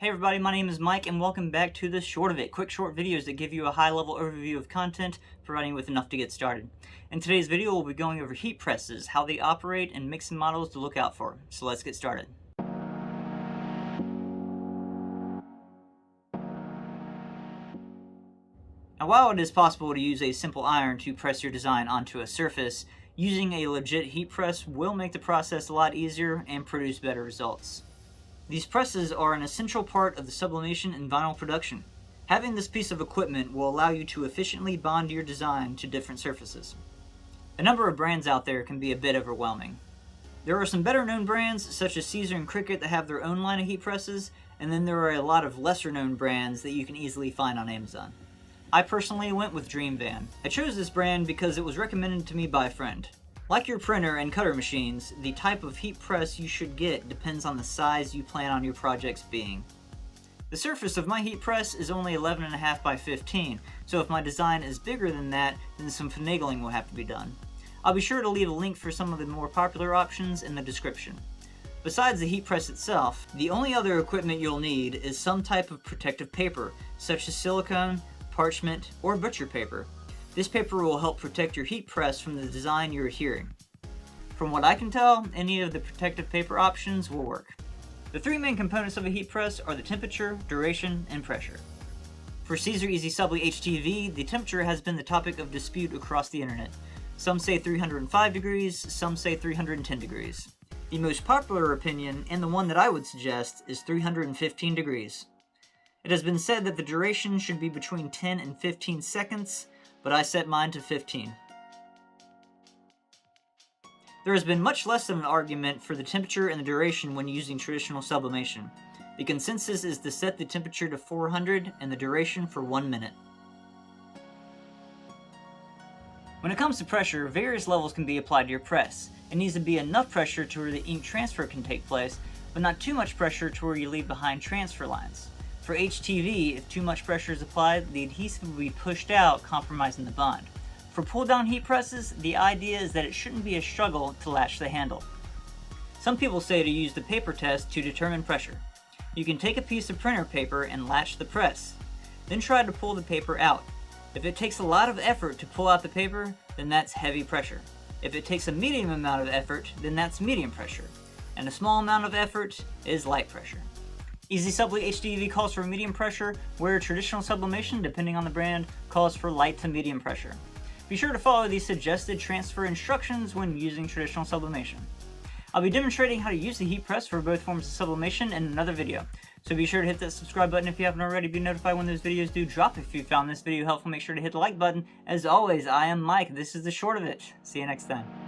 Hey everybody, my name is Mike and welcome back to the Short of It, quick short videos that give you a high-level overview of content, providing you with enough to get started. In today's video, we'll be going over heat presses, how they operate, and mixing models to look out for. So let's get started. Now, while it is possible to use a simple iron to press your design onto a surface, using a legit heat press will make the process a lot easier and produce better results. These presses are an essential part of the sublimation and vinyl production. Having this piece of equipment will allow you to efficiently bond your design to different surfaces. The number of brands out there can be a bit overwhelming. There are some better known brands such as Siser and Cricut that have their own line of heat presses, and then there are a lot of lesser known brands that you can easily find on Amazon. I personally went with Dreamvan. I chose this brand because it was recommended to me by a friend. Like your printer and cutter machines, the type of heat press you should get depends on the size you plan on your projects being. The surface of my heat press is only 11.5 by 15, so if my design is bigger than that, then some finagling will have to be done. I'll be sure to leave a link for some of the more popular options in the description. Besides the heat press itself, the only other equipment you'll need is some type of protective paper, such as silicone, parchment, or butcher paper. This paper will help protect your heat press from the design you're adhering. From what I can tell, any of the protective paper options will work. The three main components of a heat press are the temperature, duration, and pressure. For Siser EasyPress HTV, the temperature has been the topic of dispute across the internet. Some say 305 degrees, some say 310 degrees. The most popular opinion, and the one that I would suggest, is 315 degrees. It has been said that the duration should be between 10 and 15 seconds, but I set mine to 15. There has been much less of an argument for the temperature and the duration when using traditional sublimation. The consensus is to set the temperature to 400 and the duration for 1 minute. When it comes to pressure, various levels can be applied to your press. It needs to be enough pressure to where the ink transfer can take place, but not too much pressure to where you leave behind transfer lines. For HTV, if too much pressure is applied, the adhesive will be pushed out, compromising the bond. For pull-down heat presses, the idea is that it shouldn't be a struggle to latch the handle. Some people say to use the paper test to determine pressure. You can take a piece of printer paper and latch the press, then try to pull the paper out. If it takes a lot of effort to pull out the paper, then that's heavy pressure. If it takes a medium amount of effort, then that's medium pressure. And a small amount of effort is light pressure. EasyPress HTV calls for medium pressure, where traditional sublimation, depending on the brand, calls for light to medium pressure. Be sure to follow the suggested transfer instructions when using traditional sublimation. I'll be demonstrating how to use the heat press for both forms of sublimation in another video, so be sure to hit that subscribe button if you haven't already, be notified when those videos do drop. If you found this video helpful, make sure to hit the like button. As always, I am Mike, this is the Short of It. See you next time.